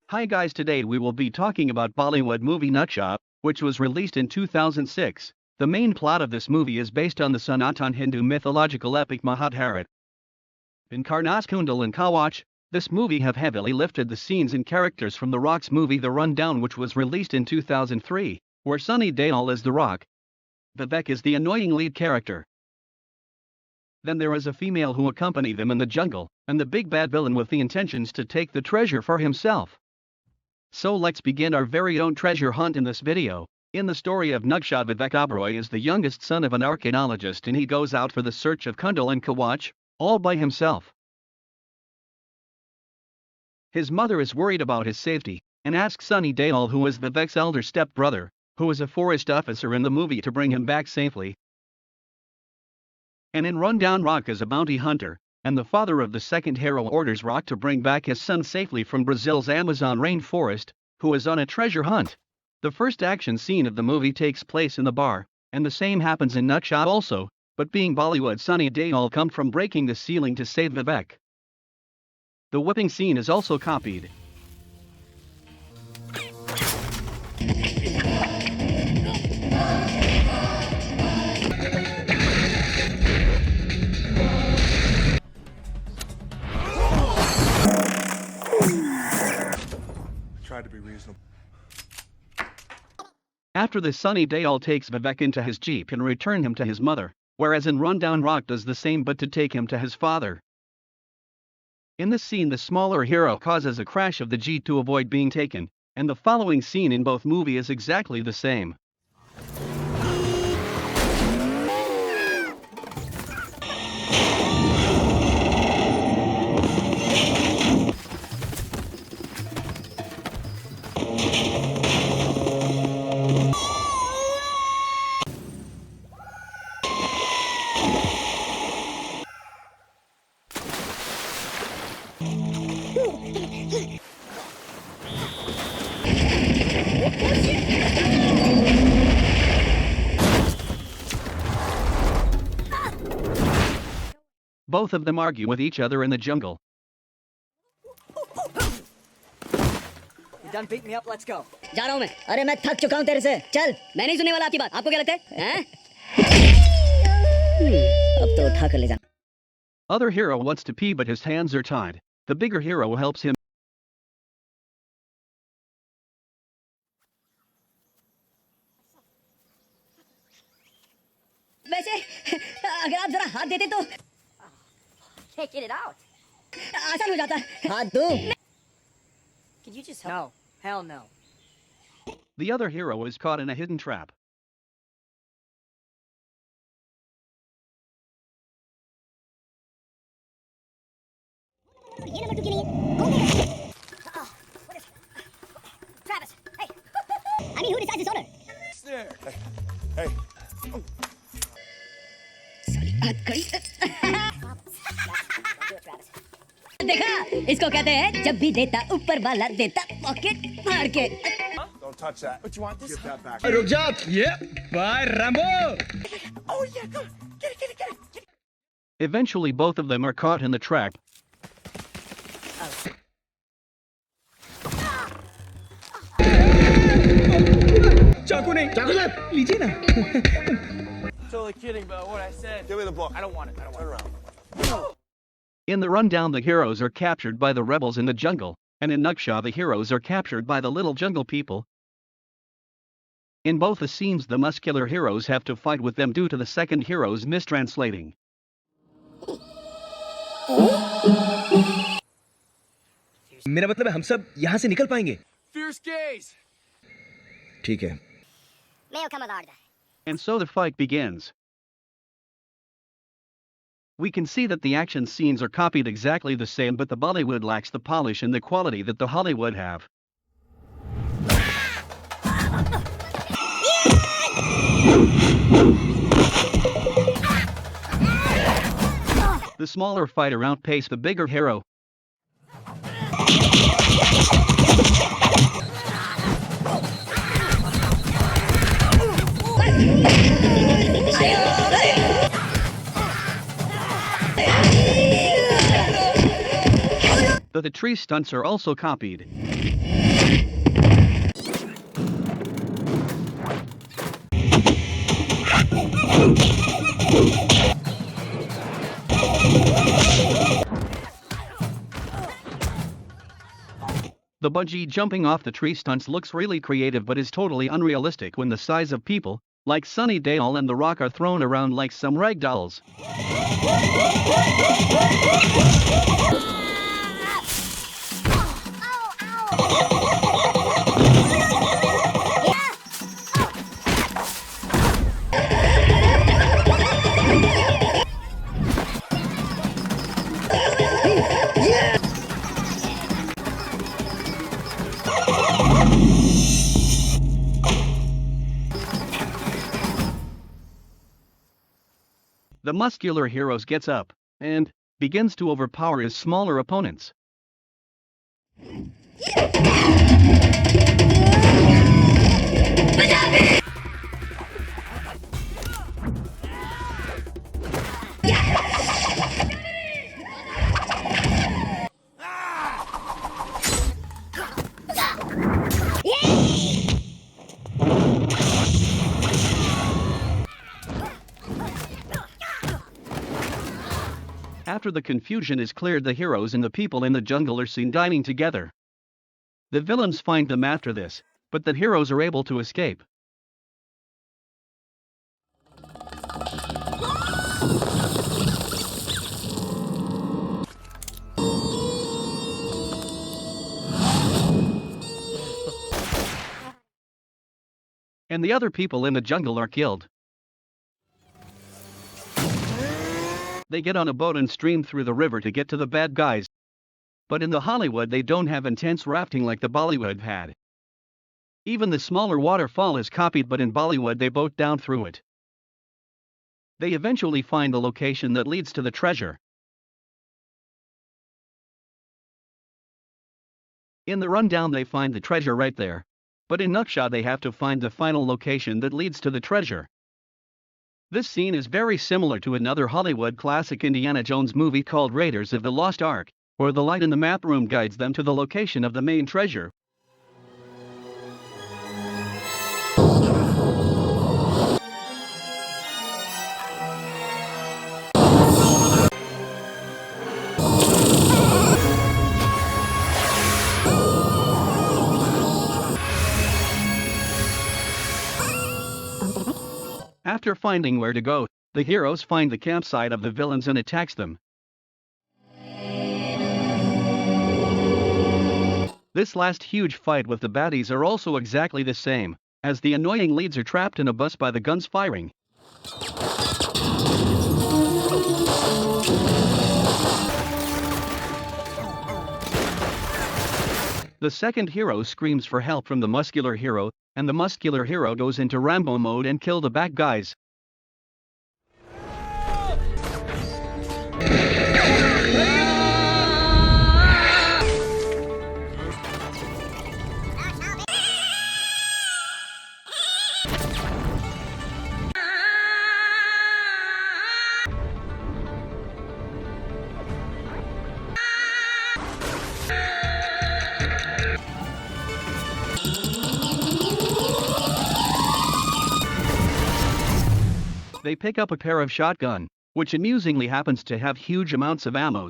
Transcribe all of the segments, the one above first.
Hi guys, today we will be talking about Bollywood movie Naksha, which was released in 2006. The main plot of this movie is based on the Sanatan Hindu mythological epic Mahabharata. In Karna's Kundal and Kavach, this movie have heavily lifted the scenes and characters from The Rock's movie The Rundown, which was released in 2003, where Sunny Deol is The Rock. Vivek is the annoying lead character. Then there is a female who accompany them in the jungle, and the big bad villain with the intentions to take the treasure for himself. So let's begin our very own treasure hunt in this video. In the story of Naksha, Vivek Oberoi is the youngest son of an archaeologist and he goes out for the search of Kundal and Kavach, all by himself. His mother is worried about his safety, and asks Sunny Deol, who is Vivek's elder stepbrother, who is a forest officer in the movie, to bring him back safely. And in Rundown, Rock is a bounty hunter, and the father of the second hero orders Rock to bring back his son safely from Brazil's Amazon rainforest, who is on a treasure hunt. The first action scene of the movie takes place in the bar, and the same happens in Naksha also, but being Bollywood, Sunny Deol come from breaking the ceiling to save Vivek. The whipping scene is also copied. To be reasonable. After this, Sunny Deol takes Vivek into his jeep and return him to his mother, whereas in Rundown, Rock does the same but to take him to his father. In this scene, the smaller hero causes a crash of the jeep to avoid being taken, and the following scene in both movies is exactly the same. Both of them argue with each other in the jungle. You done beat me up? Let's go. जा रहा हूँ मैं. अरे मैं थक चुका हूँ तेरे से. चल, मैं नहीं सुनने वाला आपकी बात. आपको क्या लगता है? हैं? अब तो उठा कर ले जा. Other hero wants to pee but his hands are tied. The bigger hero helps him. वैसे अगर आप जरा हाथ देते तो Can't get it out. आसान हो जाता. हाथ दो. Could you just help? No. Hell no. The other hero is caught in a hidden trap. ये नंबर 2 के लिए कौन देगा? Travis, hey. I mean, who decides this order? There. Hey. साली हाथ गई. देखा, इसको कहते हैं जब भी देता ऊपर वाला देता पॉकेट फाड़ के. Don't touch that. But you want this? Get that back. रुक जा. Yeah, bye, Rambo. Oh yeah, go. Get it. Eventually both of them are caught in the trap. चाकू नहीं. चाकू लीजिए ना. Totally kidding about what I said. Give me the book. I don't want it. Turn around. In the Rundown, the heroes are captured by the rebels in the jungle, and in Naksha the heroes are captured by the little jungle people. In both the scenes the muscular heroes have to fight with them due to the second heroes mistranslating. मेरा मतलब है हम सब यहाँ से निकल पाएंगे. Fierce gaze. ठीक है. मैं उठा मदार. And so the fight begins. We can see that the action scenes are copied exactly the same, but the Bollywood lacks the polish and the quality that the Hollywood have. The smaller fighter outpaced the bigger hero. The the tree stunts are also copied. The bungee jumping off the tree stunts looks really creative but is totally unrealistic when the size of people, like Sunny Deol and The Rock, are thrown around like some rag dolls. The muscular hero gets up and begins to overpower his smaller opponents. After the confusion is cleared, the heroes and the people in the jungle are seen dining together. The villains find them after this, but the heroes are able to escape. And the other people in the jungle are killed. They get on a boat and stream through the river to get to the bad guys. But in the Hollywood they don't have intense rafting like the Bollywood had. Even the smaller waterfall is copied, but in Bollywood they boat down through it. They eventually find the location that leads to the treasure. In the rundown they find the treasure right there. But in Naksha they have to find the final location that leads to the treasure. This scene is very similar to another Hollywood classic Indiana Jones movie called Raiders of the Lost Ark, where the light in the map room guides them to the location of the main treasure. After finding where to go, the heroes find the campsite of the villains and attacks them. This last huge fight with the baddies are also exactly the same, as the annoying leads are trapped in a bus by the guns firing. The second hero screams for help from the muscular hero, and the muscular hero goes into Rambo mode and kills the bad guys. They pick up a pair of shotgun, which amusingly happens to have huge amounts of ammo.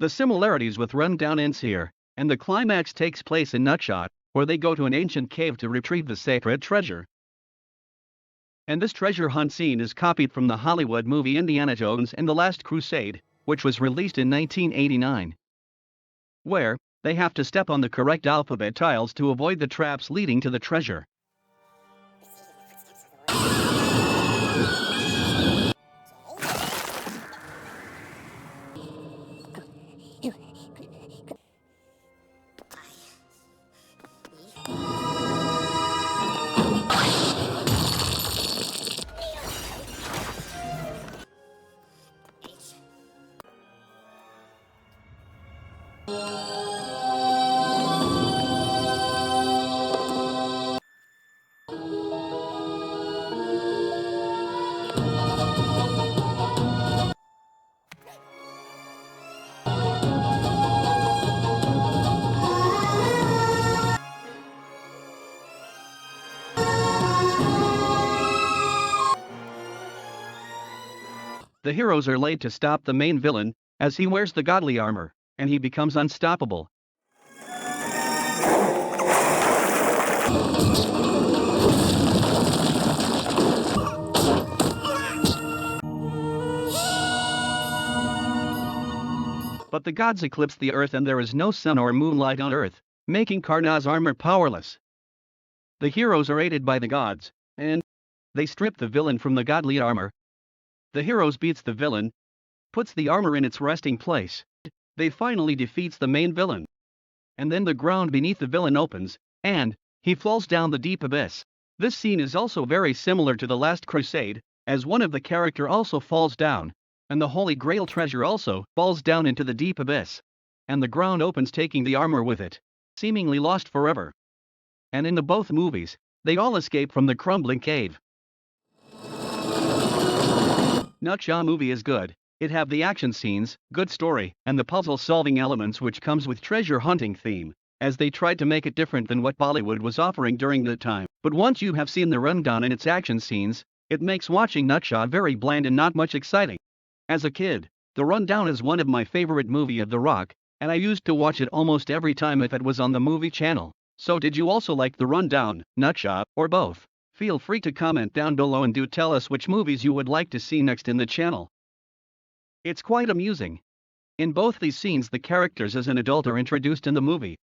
The similarities with rundown ends here, and the climax takes place in Naksha, where they go to an ancient cave to retrieve the sacred treasure. And this treasure hunt scene is copied from the Hollywood movie Indiana Jones and the Last Crusade, which was released in 1989. Where they have to step on the correct alphabet tiles to avoid the traps leading to the treasure. The heroes are laid to stop the main villain, as he wears the godly armor, and he becomes unstoppable. But the gods eclipse the earth and there is no sun or moonlight on earth, making Karna's armor powerless. The heroes are aided by the gods, and they strip the villain from the godly armor. The heroes beats the villain, puts the armor in its resting place. They finally defeats the main villain. And then the ground beneath the villain opens, and he falls down the deep abyss. This scene is also very similar to the last Crusade, as one of the character also falls down, and the Holy Grail treasure also falls down into the deep abyss. And the ground opens taking the armor with it, seemingly lost forever. And in the both movies, they all escape from the crumbling cave. Naksha movie is good. It have the action scenes, good story, and the puzzle-solving elements which comes with treasure hunting theme, as they tried to make it different than what Bollywood was offering during the time. But once you have seen the rundown and its action scenes, it makes watching Naksha very bland and not much exciting. As a kid, the rundown is one of my favorite movie of The Rock, and I used to watch it almost every time if it was on the movie channel. So did you also like the rundown, Naksha, or both? Feel free to comment down below and do tell us which movies you would like to see next in the channel. It's quite amusing. In both these scenes the characters as an adult are introduced in the movie.